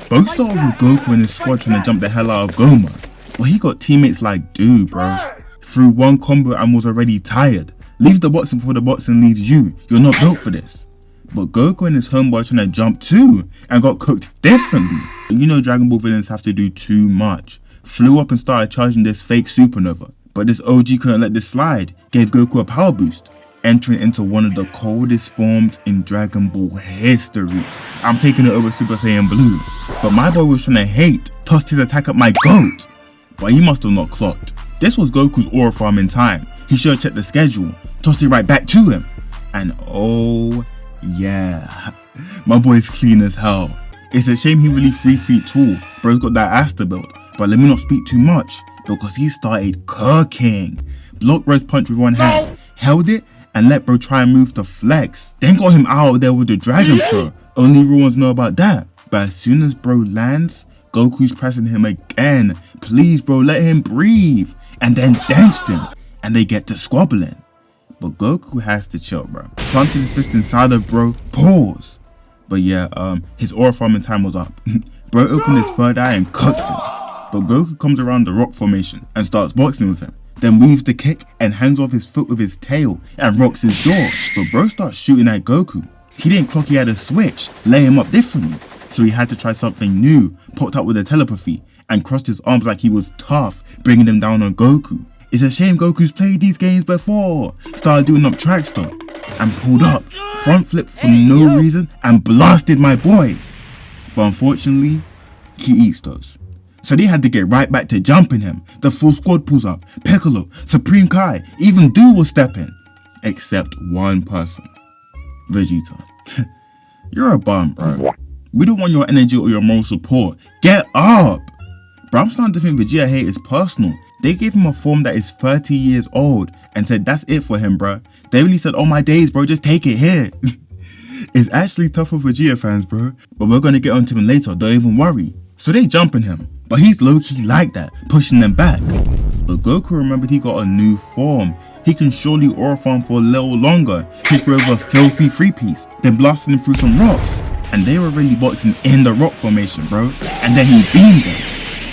Both started with Goku and his squad trying to jump the hell out of Gomah. But he got teammates like, dude bro, threw one combo and was already tired. Leave the boxing before the boxing leaves you. You're not built for this. But Goku and his homeboy trying to jump too and got cooked differently. You know Dragon Ball villains have to do too much. Flew up and started charging this fake supernova. But this OG couldn't let this slide. Gave Goku a power boost, entering into one of the coldest forms in Dragon Ball history. I'm taking it over Super Saiyan Blue. But my boy was trying to hate, tossed his attack at my goat. But he must have not clocked. This was Goku's aura farm in time. He should have checked the schedule, tossed it right back to him. And oh yeah, my boy's clean as hell. It's a shame he really 3 feet tall, bro's got that ass to build. But let me not speak too much, because he started cooking. Blocked bro's punch with one hand, held it, and let bro try and move to flex. Then got him out there with the dragon throw. Only real ones know about that. But as soon as bro lands, Goku's pressing him again. Please bro, let him breathe. And then danced him, and they get to squabbling. But Goku has to chill, bro. Planted his fist inside of bro, pause. But yeah, his aura farming time was up. Bro opened his third eye and cooked him. But Goku comes around the rock formation and starts boxing with him. Then weaves the kick and hangs off his foot with his tail and rocks his jaw. But bro starts shooting at Goku. He didn't clock he had a switch, lay him up differently. So he had to try something new, popped up with a telepathy and crossed his arms like he was tough, bringing him down on Goku. It's a shame Goku's played these games before. Started doing up track stuff and pulled up, front flip for no reason and blasted my boy. But unfortunately, he eats those. So they had to get right back to jumping him. The full squad pulls up, Piccolo, Supreme Kai, even Do will step in. Except one person, Vegeta. You're a bum, bro. We don't want your energy or your moral support. Get up! Bro, I'm starting to think Vegeta hate is personal. They gave him a form that is 30 years old and said that's it for him, bro. They really said, oh my days, bro, just take it here. It's actually tough for Vegeta fans, bro. But we're gonna get onto him later, don't even worry. So they jumping him, but he's low-key like that, pushing them back. But Goku remembered he got a new form. He can surely aura farm for a little longer. Hit bro with a filthy 3-piece, then blasting him through some rocks. And they were really boxing in the rock formation, bro. And then he beamed them.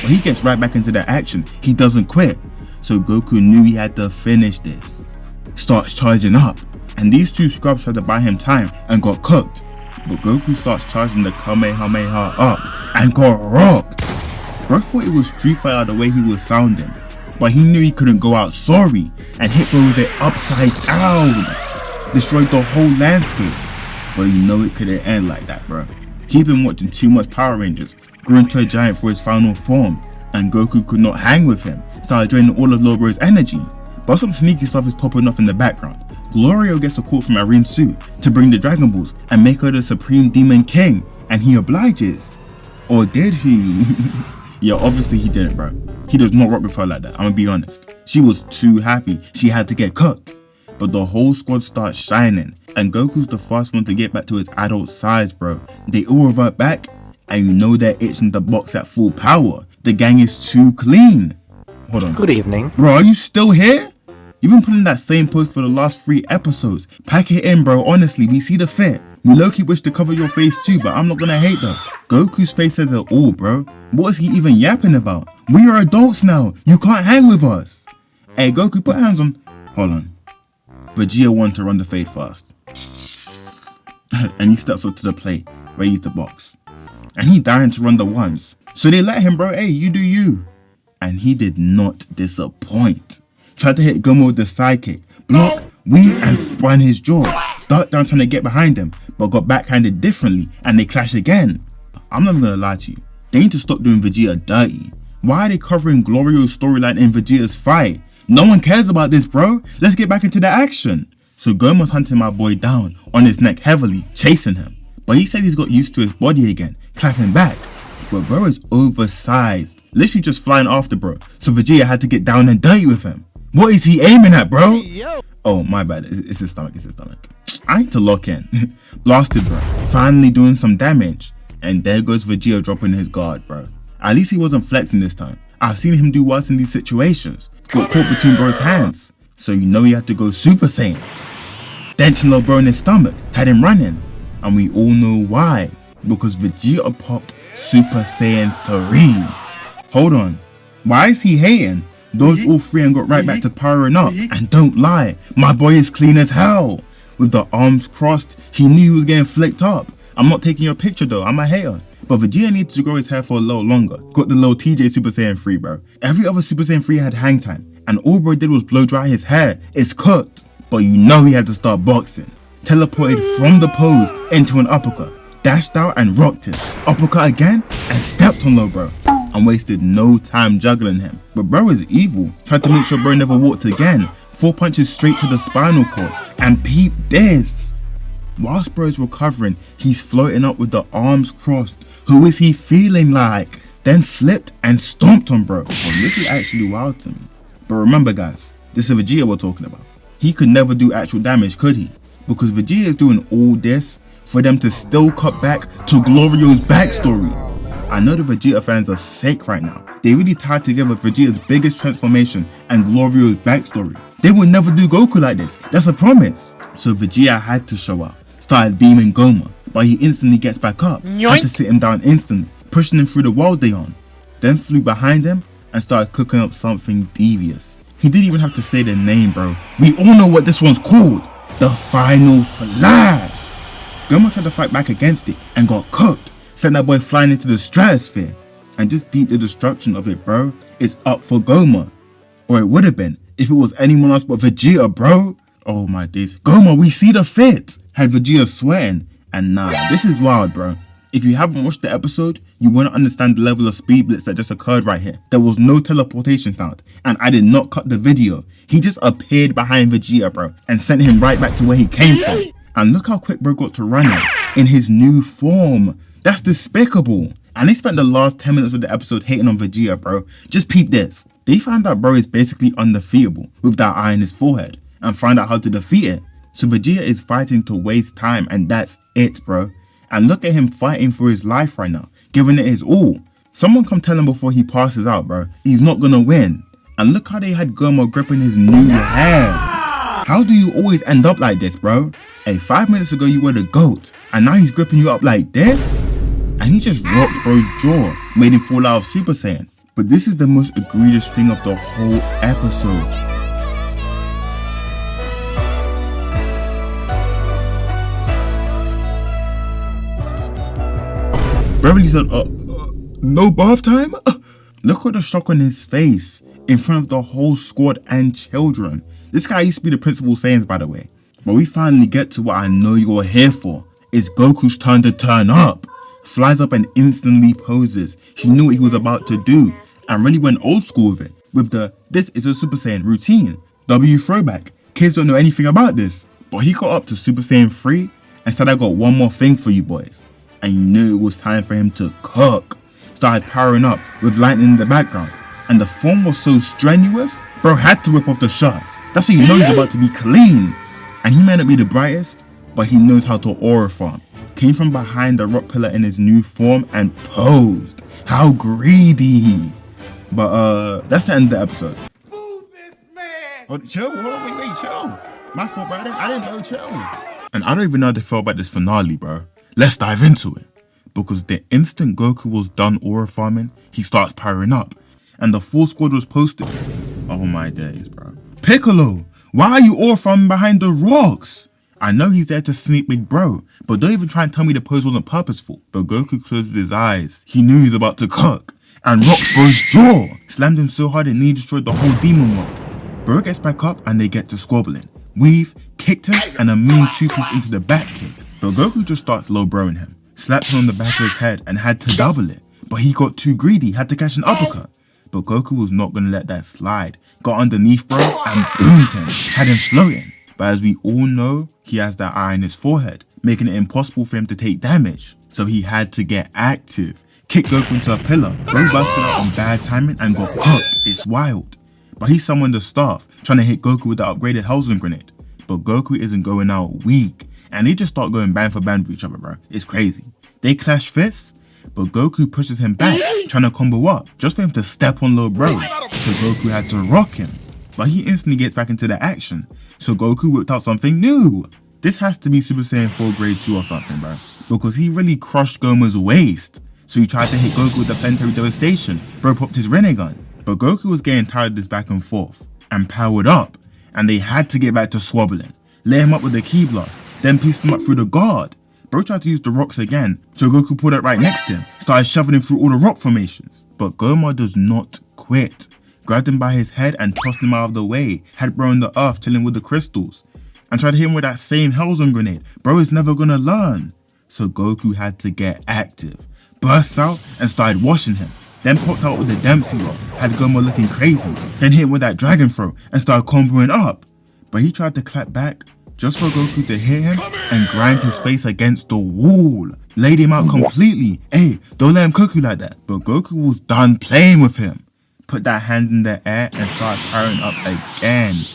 But he gets right back into the action. He doesn't quit. So Goku knew he had to finish this. Starts charging up. And these two scrubs tried to buy him time and got cooked. But Goku starts charging the Kamehameha up and got rocked. Bro thought it was Street Fighter the way he was sounding. But he knew he couldn't go out sorry and hit bro with it upside down. Destroyed the whole landscape. But you know it couldn't end like that, bro. He'd been watching too much Power Rangers, grew into a giant for his final form, and Goku could not hang with him, started draining all of Lobro's energy. But some sneaky stuff is popping off in the background. Glorio gets a call from Irene Su to bring the Dragon Balls and make her the Supreme Demon King, and he obliges. Or did he? Yeah, obviously he didn't, bro. He does not rock with her like that, I'm gonna be honest. She was too happy, she had to get cooked. But the whole squad starts shining, and Goku's the first one to get back to his adult size, bro. They all revert back, and you know they're itching to box at full power. The gang is too clean. Hold on. Good evening. Bro, are you still here? You've been putting that same post for the last 3 episodes. Pack it in, bro, honestly, we see the fit. We low-key wish to cover your face too, but I'm not gonna hate though. Goku's face says it all, bro. What is he even yapping about? We are adults now. You can't hang with us. Hey, Goku, put hands on. Hold on. Vegeta wanted to run the fade fast. And he steps up to the plate, ready to box. And he dying to run the ones. So they let him, bro. Hey, you do you. And he did not disappoint. Tried to hit Gomah with the sidekick. Block, weave, and spun his jaw. Ducked down trying to get behind him, but got backhanded differently, and they clash again. I'm not gonna lie to you. They need to stop doing Vegeta dirty. Why are they covering Glorio's storyline in Vegeta's fight? No one cares about this, bro. Let's get back into the action. So Gomah's hunting my boy down, on his neck heavily, chasing him. But he said he's got used to his body again, clapping back. But bro is oversized, literally just flying after bro. So Vegeta had to get down and dirty with him. What is he aiming at, bro? Oh, my bad. It's his stomach. It's his stomach. I need to lock in. Blasted, bro. Finally doing some damage. And there goes Vegeta dropping his guard, bro. At least he wasn't flexing this time. I've seen him do worse in these situations. Got caught between bro's hands. So you know he had to go Super Saiyan. Denching low bro in his stomach. Had him running. And we all know why. Because Vegeta popped Super Saiyan 3. Hold on, why is he hating? Those all three and got right back to powering up, and don't lie, my boy is clean as hell. With the arms crossed, he knew he was getting flicked up. I'm not taking your picture though, I'm a hater. But Vegeta needed to grow his hair for a little longer. Got the little TJ Super Saiyan 3, bro. Every other Super Saiyan 3 had hang time, and all bro did was blow dry his hair. It's cooked. But you know he had to start boxing. Teleported from the pose into an uppercut. Dashed out and rocked him. Uppercut again and stepped on low bro. And wasted no time juggling him. But bro is evil. Tried to make sure bro never walked again. 4 punches straight to the spinal cord. And peep this. Whilst bro's recovering, he's floating up with the arms crossed. Who is he feeling like? Then flipped and stomped on bro. Well, this is actually wild to me. But remember guys, this is Vegeta we're talking about. He could never do actual damage, could he? Because Vegeta is doing all this for them to still cut back to Glorio's backstory. I know the Vegeta fans are sick right now. They really tied together Vegeta's biggest transformation and Glorio's backstory. They would never do Goku like this, that's a promise. So Vegeta had to show up. Started beaming Gomah, but he instantly gets back up. Had to sit him down instantly, pushing him through the world they on. Then flew behind him and started cooking up something devious. He didn't even have to say the name, bro. We all know what this one's called. The Final Flash. Gomah tried to fight back against it and got cooked. Sent that boy flying into the stratosphere. And just deep the destruction of it, bro, is up for Gomah. Or it would have been if it was anyone else but Vegeta, bro. Oh my days. Gomah, we see the fit. Had Vegeta sweating. And nah, this is wild, bro. If you haven't watched the episode, you won't understand the level of speed blitz that just occurred right here. There was no teleportation sound, and I did not cut the video. He just appeared behind Vegeta, bro, and sent him right back to where he came from. And look how quick bro got to running in his new form. That's despicable. And they spent the last 10 minutes of the episode hating on Vegeta, bro. Just peep this. They found out bro is basically undefeatable with that eye in his forehead, and find out how to defeat it. So Vegeta is fighting to waste time, and that's it, bro. And look at him fighting for his life right now, giving it his all. Someone come tell him before he passes out, bro. He's not gonna win. And look how they had Gomah gripping his new hair. How do you always end up like this, bro? Hey, 5 minutes ago you were the GOAT, and now he's gripping you up like this? And he just rocked bro's jaw, made him fall out of Super Saiyan. But this is the most egregious thing of the whole episode. Beverly said, no bath time? Look at the shock on his face in front of the whole squad and children. This guy used to be the principal Saiyans, by the way. But we finally get to what I know you're here for. It's Goku's turn to turn up. Flies up and instantly poses. He knew what he was about to do and really went old school with it. With the, this is a Super Saiyan routine. W throwback. Kids don't know anything about this. But he got up to Super Saiyan 3 and said, I got one more thing for you boys. And you knew it was time for him to cook. Started powering up with lightning in the background. And the form was so strenuous, bro had to whip off the shirt. That's how you know he's about to be clean. And he may not be the brightest, but he knows how to aura farm. Came from behind the rock pillar in his new form and posed. How greedy. But that's the end of the episode. Move this man! Oh, chill, hold on, wait, chill. My fault, bro, I didn't know, chill. And I don't even know how they felt about this finale, bro. Let's dive into it. Because the instant Goku was done aura farming, he starts powering up. And the full squad was posted. Oh my days, bro. Piccolo, why are you aura farming behind the rocks? I know he's there to sneak big bro, but don't even try and tell me the pose wasn't purposeful. But Goku closes his eyes. He knew he was about to cook. And rocked bro's jaw. Slammed him so hard it nearly destroyed the whole demon world. Bro gets back up and they get to squabbling. Weave, kicked him, and a mean 2-piece into the back kick. But Goku just starts low broing him. Slaps him on the back of his head and had to double it. But he got too greedy, had to catch an uppercut. But Goku was not going to let that slide. Got underneath bro and boomed him. Had him floating. But as we all know, he has that eye in his forehead, making it impossible for him to take damage. So he had to get active. Kicked Goku into a pillar. Bro busted out on bad timing and got cooked. It's wild. But he summoned the staff, trying to hit Goku with the upgraded Hellsing grenade. But Goku isn't going out weak. And they just start going band for band with each other, bro. It's crazy. They clash fists, but Goku pushes him back, trying to combo up, just for him to step on low bro. So Goku had to rock him. But he instantly gets back into the action. So Goku whipped out something new. This has to be Super Saiyan 4 grade 2 or something, bro. Because he really crushed Gomah's waist. so he tried to hit Goku with the planetary devastation. Bro popped his Rinnegan, but Goku was getting tired of this back and forth and powered up, and they had to get back to swabbling. Lit him up with the Ki Blast, then pieced him up through the guard. Bro tried to use the rocks again, so Goku pulled up right next to him, started shoving him through all the rock formations. But Gomah does not quit. Grabbed him by his head and tossed him out of the way, had bro in the earth chilling with the crystals, and tried to hit him with that same Hellzone grenade. Bro is never gonna learn. So Goku had to get active, bursts out and started washing him, then popped out with the Dempsey rock, had Gomah looking crazy, then hit him with that Dragon Throw and started comboing up. But he tried to clap back just for Goku to hit him and grind his face against the wall. Laid him out completely. Hey, don't let him cook you like that. But Goku was done playing with him. Put that hand in the air and started powering up again.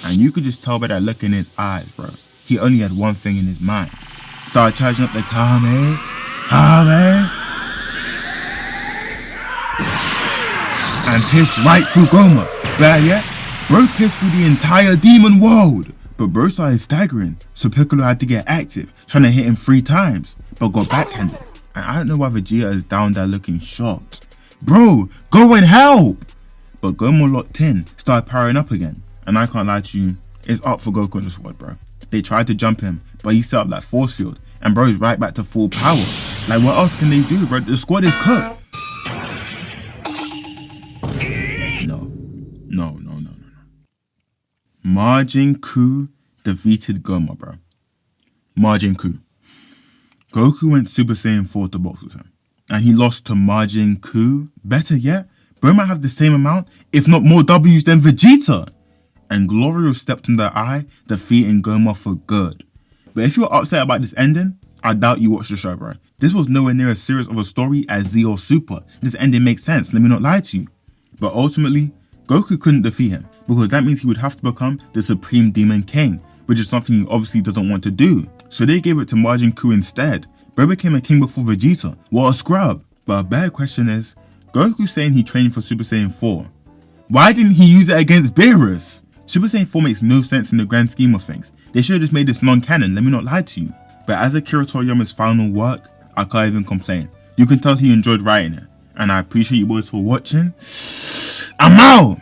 And you could just tell by that look in his eyes, bro. He only had one thing in his mind. Started charging up the Kame. And pissed right through Gomah. Better yet, bro pissed through the entire demon world. But bro started staggering, so Piccolo had to get active, trying to hit him 3 times, but got backhanded. And I don't know why Vegeta is down there looking shocked. Bro, go and help! But Gomah locked in, started powering up again. And I can't lie to you, it's up for Goku on the squad, bro. They tried to jump him, but he set up that force field, and bro is right back to full power. Like, what else can they do, bro? The squad is cooked. No. Majin Ku defeated Gomah, bro. Majin Ku. Goku went Super Saiyan 4 to box with him, and he lost to Majin Ku. Better yet, bro might have the same amount, if not more W's than Vegeta. And Glorio stepped in the eye, defeating Gomah for good. But if you're upset about this ending, I doubt you watched the show, bro. This was nowhere near as serious of a story as Z or Super. This ending makes sense, let me not lie to you. But ultimately, Goku couldn't defeat him, because that means he would have to become the Supreme Demon King, which is something he obviously doesn't want to do. So they gave it to Majin Ku instead. Bro became a king before Vegeta. What a scrub. But a bad question is, Goku saying he trained for Super Saiyan 4. Why didn't he use it against Beerus? Super Saiyan 4 makes no sense in the grand scheme of things. They should have just made this non-canon, let me not lie to you. But as Akira Toriyama's final work, I can't even complain. You can tell he enjoyed writing it. And I appreciate you boys for watching. I'm out!